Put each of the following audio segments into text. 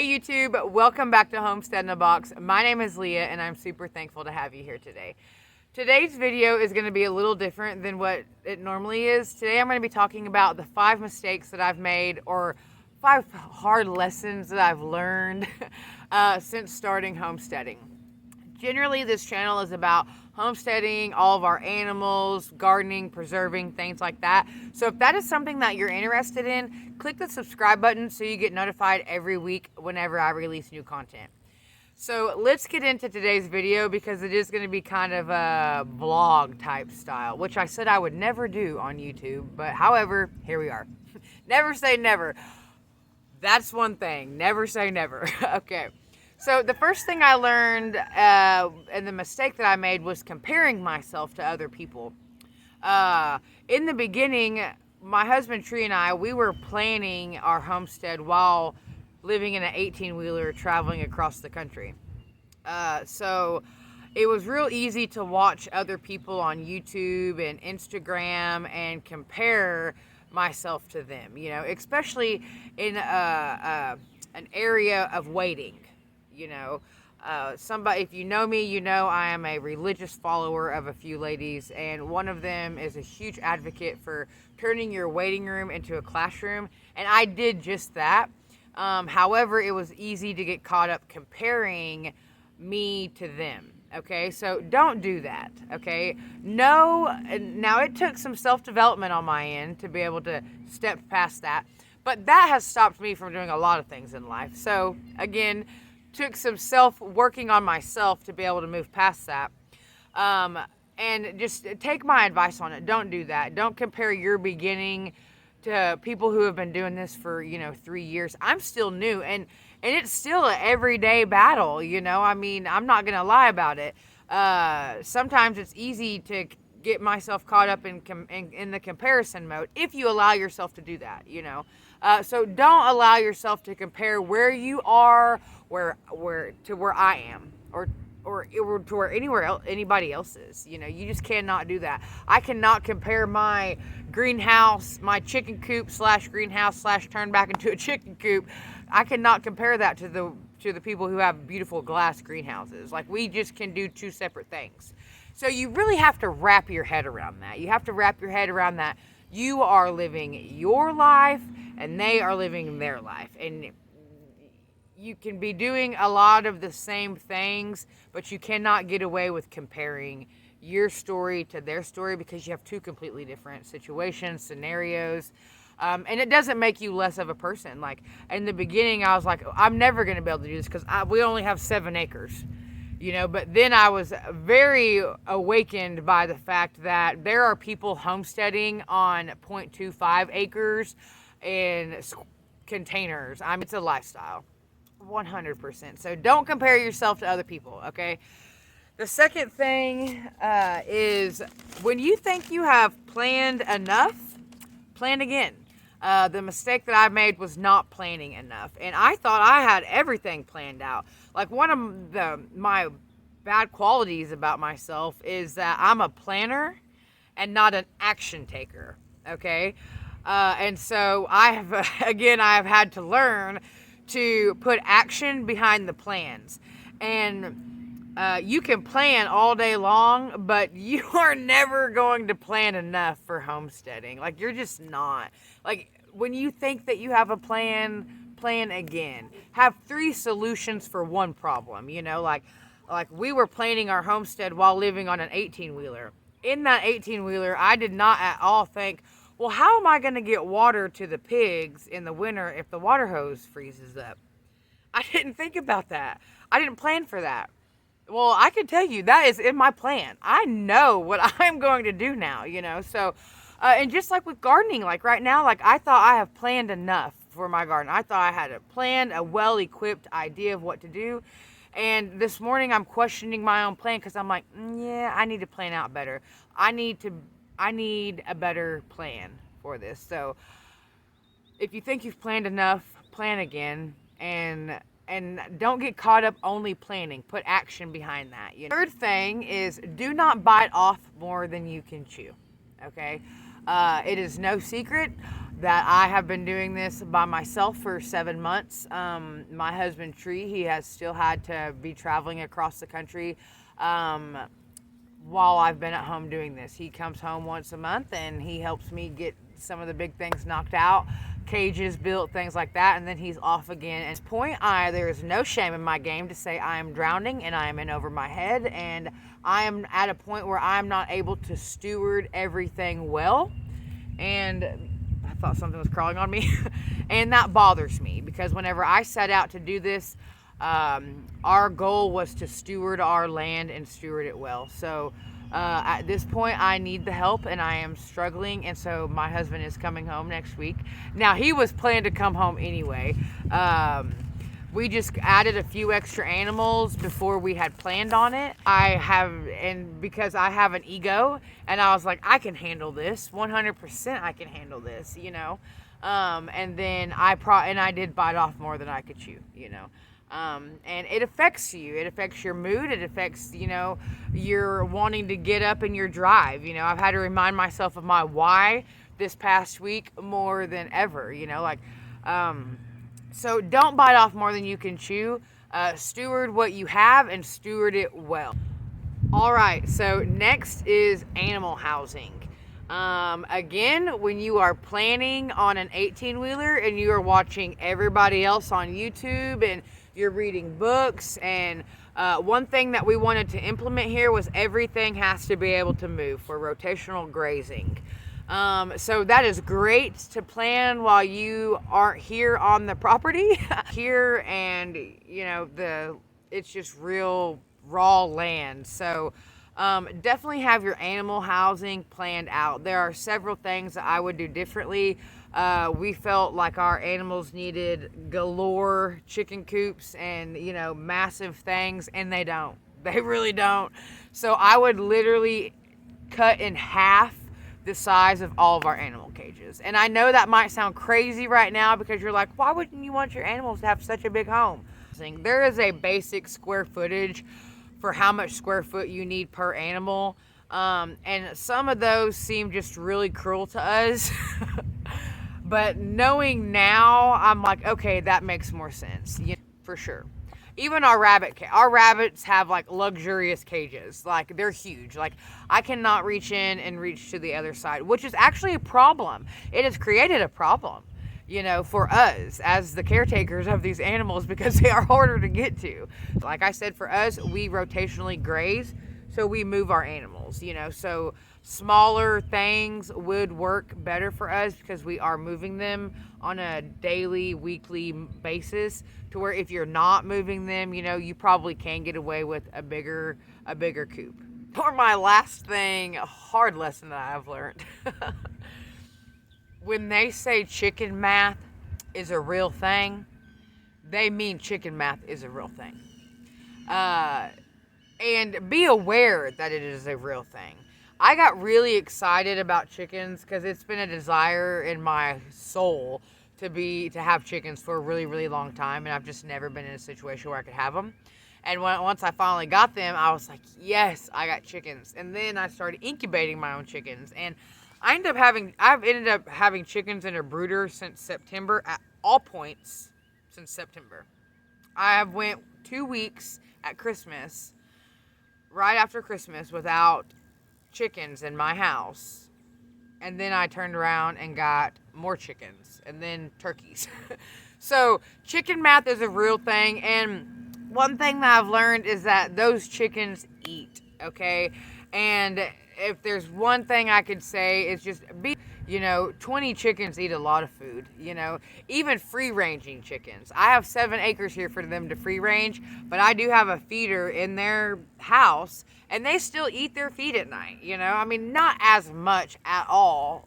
Hey YouTube, welcome back to Homestead in a Box. My name is Leah and I'm super thankful to have you here today. Today's video is going to be a little different than what it normally is. Today I'm going to be talking about the 5 mistakes that I've made, or 5 hard lessons that I've learned since starting homesteading. Generally, this channel is about homesteading, all of our animals, gardening, preserving, things like that. So if that is something that you're interested in, click the subscribe button so you get notified every week whenever I release new content. So let's get into today's video because it is going to be kind of a vlog type style, which I said I would never do on YouTube, but however, here we are. Never say never. That's one thing. Never say never. Okay. So the first thing I learned and the mistake that I made was comparing myself to other people. In the beginning, my husband Tree and I, we were planning our homestead while living in an 18-wheeler traveling across the country. So it was real easy to watch other people on YouTube and Instagram and compare myself to them, you know, especially in an area of waiting. You know, if you know me, you know I am a religious follower of a few ladies, and one of them is a huge advocate for turning your waiting room into a classroom, and I did just that. However, it was easy to get caught up comparing me to them. Okay, so don't do that. Okay, no. Now it took some self-development on my end to be able to step past that, but that has stopped me from doing a lot of things in life. So again, took some working on myself to be able to move past that. And just take my advice on it. Don't do that. Don't compare your beginning to people who have been doing this for, 3 years. I'm still new, and it's still an everyday battle, I mean, I'm not going to lie about it. Sometimes it's easy to get myself caught up in the comparison mode if you allow yourself to do that, So don't allow yourself to compare where you are where I am, or to where anybody else is. You just cannot do that. I cannot compare my greenhouse, my chicken coop / greenhouse / turn back into a chicken coop. I cannot compare that to the people who have beautiful glass greenhouses. Like, we just can do 2 separate things. So you really have to wrap your head around that. You have to wrap your head around that you are living your life and they are living their life. And you can be doing a lot of the same things, but you cannot get away with comparing your story to their story because you have 2 completely different situations, scenarios. And it doesn't make you less of a person. Like, in the beginning, I was like, I'm never going to be able to do this because we only have 7 acres. But then I was very awakened by the fact that there are people homesteading on 0.25 acres in containers. I mean, it's a lifestyle, 100%. So don't compare yourself to other people, okay? The second thing is, when you think you have planned enough, plan again. The mistake that I made was not planning enough. And I thought I had everything planned out. Like, one of my bad qualities about myself is that I'm a planner and not an action taker, okay? And so I have had to learn to put action behind the plans. And you can plan all day long, but you are never going to plan enough for homesteading. Like, you're just not. Like, when you think that you have a plan again. Have 3 solutions for one problem, like we were planning our homestead while living on an 18-wheeler. In that 18-wheeler, I did not at all think, well, how am I going to get water to the pigs in the winter if the water hose freezes up? I didn't think about that. I didn't plan for that. Well, I can tell you that is in my plan. I know what I'm going to do now, So, and just like with gardening, like right now, like I thought I have planned enough for my garden. I thought I had a well-equipped idea of what to do. And this morning I'm questioning my own plan because I'm like, yeah, I need to plan out better. I need a better plan for this. So if you think you've planned enough, plan again, and don't get caught up only planning. Put action behind that. Third thing is, do not bite off more than you can chew. Okay? It is no secret. that I have been doing this by myself for 7 months. My husband Tree, he has still had to be traveling across the country while I've been at home doing this. He comes home once a month and he helps me get some of the big things knocked out, cages built, things like that, and then he's off again. At this point, there is no shame in my game to say I am drowning and I am in over my head, and I am at a point where I'm not able to steward everything well. And I thought something was crawling on me. And that bothers me because whenever I set out to do this, our goal was to steward our land and steward it well. So at this point, I need the help and I am struggling. And so my husband is coming home next week. Now, he was planned to come home anyway. We just added a few extra animals before we had planned on it. Because I have an ego, and I was like, I can handle this, 100% I can handle this, you know. And then I did bite off more than I could chew, you know. And it affects you. It affects your mood. It affects, you know, your wanting to get up and your drive. You know, I've had to remind myself of my why this past week more than ever, you know, like, so don't bite off more than you can chew. Steward what you have and steward it well. All right, so next is animal housing. Again, when you are planning on an 18-wheeler and you are watching everybody else on YouTube and you're reading books, and one thing that we wanted to implement here was everything has to be able to move for rotational grazing. So that is great to plan while you aren't here on the property here, and you know, it's just real raw land. So definitely have your animal housing planned out. There are several things that I would do differently. We felt like our animals needed galore chicken coops and, you know, massive things, and they don't. They really don't. So I would literally cut in half the size of all of our animal cages. And I know that might sound crazy right now because you're like, why wouldn't you want your animals to have such a big home? There is a basic square footage for how much square foot you need per animal. And some of those seem just really cruel to us. But knowing now, I'm like, okay, that makes more sense, for sure. Even our rabbits have like luxurious cages. Like, they're huge. Like, I cannot reach in and reach to the other side, which is actually a problem. It has created a problem, you know, for us as the caretakers of these animals because they are harder to get to. Like I said, for us, we rotationally graze, so we move our animals, you know, so smaller things would work better for us because we are moving them on a daily, weekly basis, to where if you're not moving them, you know, you probably can get away with a bigger coop. For my last thing, a hard lesson that I've learned. When they say chicken math is a real thing, they mean chicken math is a real thing. And be aware that it is a real thing. I got really excited about chickens because it's been a desire in my soul to have chickens for a really, really long time, and I've just never been in a situation where I could have them. And once I finally got them, I was like, yes, I got chickens. And then I started incubating my own chickens, and I've ended up having chickens in a brooder since September, at all points since September. I have went 2 weeks at Christmas, right after Christmas, without chickens in my house. And then I turned around and got more chickens and then turkeys. So chicken math is a real thing. And one thing that I've learned is that those chickens eat, okay? And if there's one thing I could say, it's just 20 chickens eat a lot of food, you know, even free-ranging chickens. I have 7 acres here for them to free-range, but I do have a feeder in their house, and they still eat their feed at night, you know. I mean, not as much at all,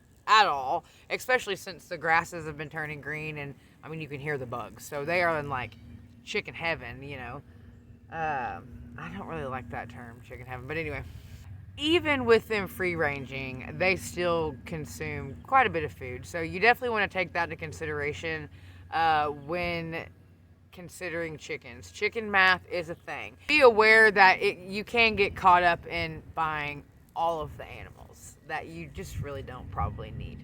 especially since the grasses have been turning green, and, I mean, you can hear the bugs. So they are in, like, chicken heaven, you know. I don't really like that term, chicken heaven, but anyway. Even with them free-ranging, they still consume quite a bit of food. So you definitely want to take that into consideration when considering chickens. Chicken math is a thing. Be aware that you can get caught up in buying all of the animals that you just really don't probably need.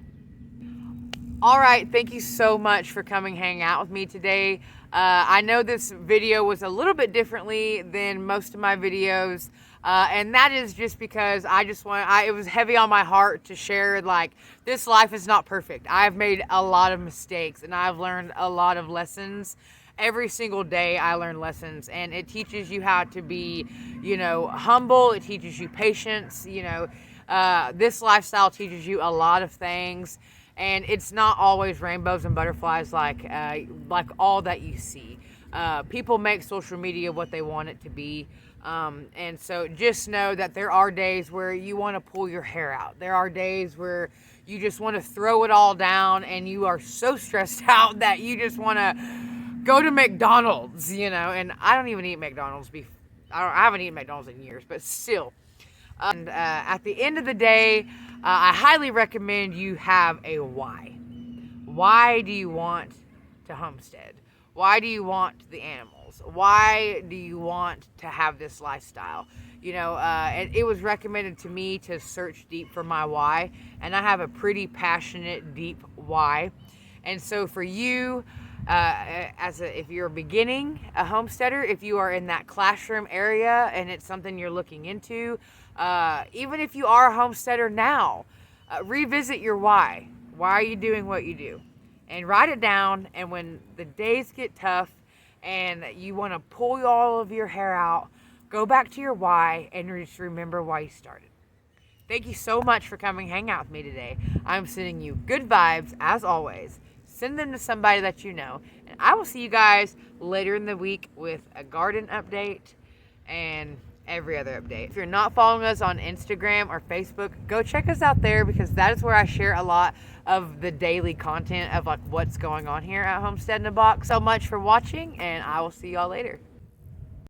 All right, thank you so much for coming hang out with me today. I know this video was a little bit differently than most of my videos, and that is just because it was heavy on my heart to share, like, this life is not perfect. I've made a lot of mistakes and I've learned a lot of lessons. Every single day I learn lessons, and it teaches you how to be, humble. It teaches you patience. This lifestyle teaches you a lot of things. And it's not always rainbows and butterflies like all that you see. People make social media what they want it to be. And so just know that there are days where you want to pull your hair out. There are days where you just want to throw it all down and you are so stressed out that you just want to go to McDonald's, and I don't even eat McDonald's. I haven't eaten McDonald's in years, but still. And at the end of the day, I highly recommend you have a why. Why do you want to homestead? Why do you want the animals? Why do you want to have this lifestyle? It was recommended to me to search deep for my why, and I have a pretty passionate, deep why. And so for you, if you're beginning a homesteader, if you are in that classroom area and it's something you're looking into, even if you are a homesteader now, revisit your why. Why are you doing what you do? And write it down. And when the days get tough and you want to pull all of your hair out, go back to your why and just remember why you started. Thank you so much for coming hang out with me today. I'm sending you good vibes as always. Send them to somebody that you know. And I will see you guys later in the week with a garden update and every other update. If you're not following us on Instagram or Facebook, go check us out there, because that is where I share a lot of the daily content of like what's going on here at Homestead in a Box. So much for watching, and I will see y'all later.